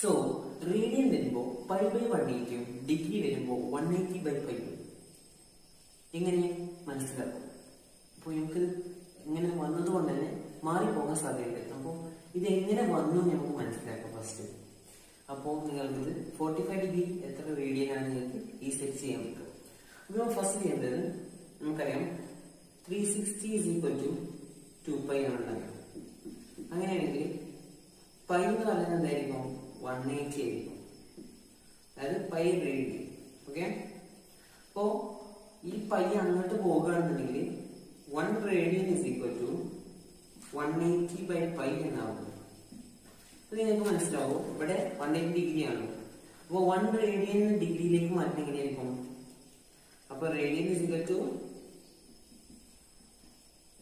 So radian വരുമ്പോൾ pi by 180 degree വരുമ്പോൾ 180/π എങ്ങനെ മനസ്സിലാക്കും? അപ്പോൾ നമുക്ക് ഇങ്ങനെ വന്നതുകൊണ്ട് തന്നെ മാറിപ്പോകാൻ സാധ്യതയുണ്ട്. അപ്പോൾ ഇത് എങ്ങനെ വന്നു നമുക്ക് മനസ്സിലാക്കാം ഫസ്റ്റ്. അപ്പോൾ നിങ്ങൾക്കിത് 45 ഡിഗ്രി എത്ര റേഡിയൻ ആണ് നിങ്ങൾക്ക് ഈ സെറ്റ് ചെയ്യാൻ പറ്റും. അപ്പോൾ ഫസ്റ്റ് ചെയ്യേണ്ടത് നമുക്കറിയാം 360 = 2π ആണെന്നറിയാം. അങ്ങനെയാണെങ്കിൽ പൈ എന്ന് പറയുന്നത് എന്തായിരിക്കും? 180 ആയിരിക്കും. അതായത് പൈ റേഡിയൻ. ഓക്കെ, അപ്പോ ഈ പൈ അങ്ങോട്ട് പോകുകയാണെന്നുണ്ടെങ്കിൽ 1 റേഡിയൻ = 180/π എന്നാവും. അപ്പൊ നിങ്ങൾക്ക് മനസ്സിലാവും ഇവിടെ 180 ഡിഗ്രി ആണ്. അപ്പൊ 1 റേഡിയൻ ഡിഗ്രിയിലേക്ക് മാറ്റം എങ്ങനെയായിരിക്കും? അപ്പൊ റേഡിയൻ =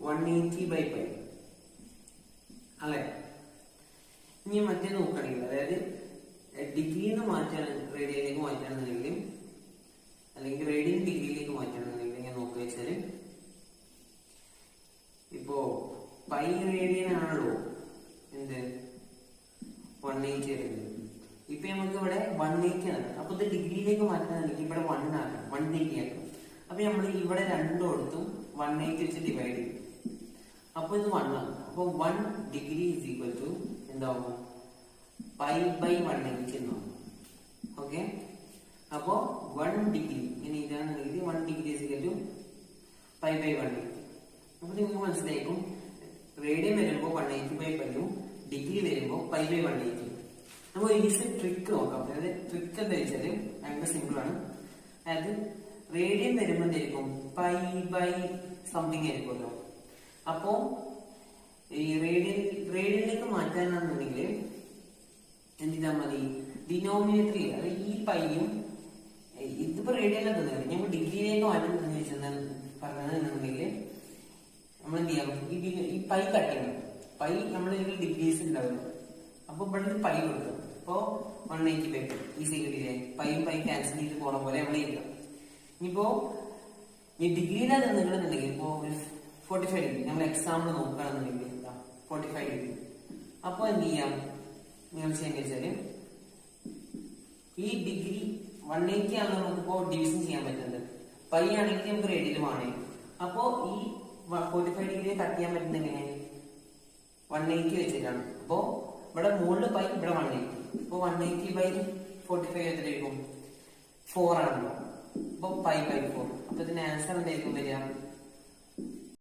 180/π അല്ലെ? ഇനി മറ്റേ നോക്കുകയാണെങ്കിൽ, അതായത് ഡിഗ്രിന്ന് മാറ്റാൻ റേഡിയനിലേക്ക് മാറ്റുകയാണെന്നുണ്ടെങ്കിൽ, അല്ലെങ്കിൽ റേഡിയൻ ഡിഗ്രിയിലേക്ക് മാറ്റുകയാണെന്നുണ്ടെങ്കിൽ ഞാൻ നോക്കുക വെച്ചാല്, ഇപ്പോ പൈ റേഡിയൻ ആണല്ലോ എന്ത് 180 വരുന്നത്. ഇപ്പൊ നമുക്ക് ഇവിടെ 180 ആണ്. അപ്പൊ ഇത് ഡിഗ്രിയിലേക്ക് മാറ്റാന്നുണ്ടെങ്കിൽ ഇവിടെ 1 ആക്കാം, 1 ഡിഗ്രി ആക്കാം. അപ്പൊ നമ്മൾ ഇവിടെ രണ്ടോടത്തും 180 വെച്ച് ഡിവൈഡ് ചെയ്യും. അപ്പൊ ഇത് 1 ആണ്. അപ്പൊ 1 ഡിഗ്രി = എന്താവും? π/180 എന്നാവും. ഓക്കെ, അപ്പോ 1 ഡിഗ്രി ഇനി ഇതാണെന്നുണ്ടെങ്കിൽ 1 ഡിഗ്രി = π/180. അപ്പൊ നിങ്ങൾക്ക് മനസ്സിലായിരിക്കും റേഡിയൻ വരുമ്പോ 180/π ഡിഗ്രി വരുമ്പോ π/180. നമ്മൾ ഈസി ട്രിക്ക് നോക്കാം. അതായത് ട്രിക്ക് എന്താ വെച്ചാല് ഭയങ്കര സിമ്പിൾ ആണ്. അതായത് റേഡിയൻ വരുമ്പോ എന്തായിരിക്കും? π/സംതിങ് ആയിരിക്കുമല്ലോ. അപ്പോ ഈ റേഡിയനിലേക്ക് മാറ്റാനാണെന്നുണ്ടെങ്കിൽ എന്ത് ചെയ്താൽ മതി? ഡിനോമിനേറ്ററിൽ, അതായത് ഈ പൈയും ഇതിപ്പോ റേഡിയനിലെ തന്നെ ഞങ്ങൾ ഡിഗ്രിയിലേക്ക് മാറ്റം പറഞ്ഞതെന്നുണ്ടെങ്കിൽ നമ്മൾ എന്ത് ചെയ്യാം? ഈ പൈ കട്ട് ചെയ്യണം. പൈ നമ്മുടെ ഡിഗ്രീസ് ഉണ്ടാവില്ല. അപ്പൊ ഇവിടെ പൈ കൊടുക്കും. അപ്പോ 180/π ഈസി കിട്ടിയില്ലേ? പൈയും പൈ ക്യാൻസൽ ചെയ്ത് പോണ പോലെ നമ്മൾ ചെയ്യാം. ഇനിയിപ്പോ ഈ ഡിഗ്രിയിലാണ് നിങ്ങളുണ്ടെങ്കിൽ ഇപ്പോ 45 ഡിഗ്രി നമ്മൾ എക്സാമ്പിൾ നോക്കുകയാണെന്നുണ്ടെങ്കിൽ 45 ഡിഗ്രി. അപ്പൊ എന്ത് ചെയ്യാം? നിങ്ങൾ ചെയ്യാൻ വെച്ചാല് ഈ ഡിഗ്രി 180 ആണ് നമുക്കിപ്പോ ഡിവിഷൻ ചെയ്യാൻ പറ്റുന്നത്. പൈ ആണെങ്കിൽ നമുക്ക് റേഡിയനുമാണ്. അപ്പോ ഈ 45 ഡിഗ്രി കട്ട് ചെയ്യാൻ പറ്റുന്നത് എങ്ങനെ? 180 വെച്ചിട്ടാണ്. അപ്പോ ഇവിടെ മുകളിൽ പൈ, ഇവിടെ 180. അപ്പൊ 180/45 എത്രയായിരിക്കും? 4 ആണല്ലോ. അപ്പൊ π/4. അപ്പൊ ഇതിന്റെ ആൻസർ എന്തായിരിക്കും വരിക?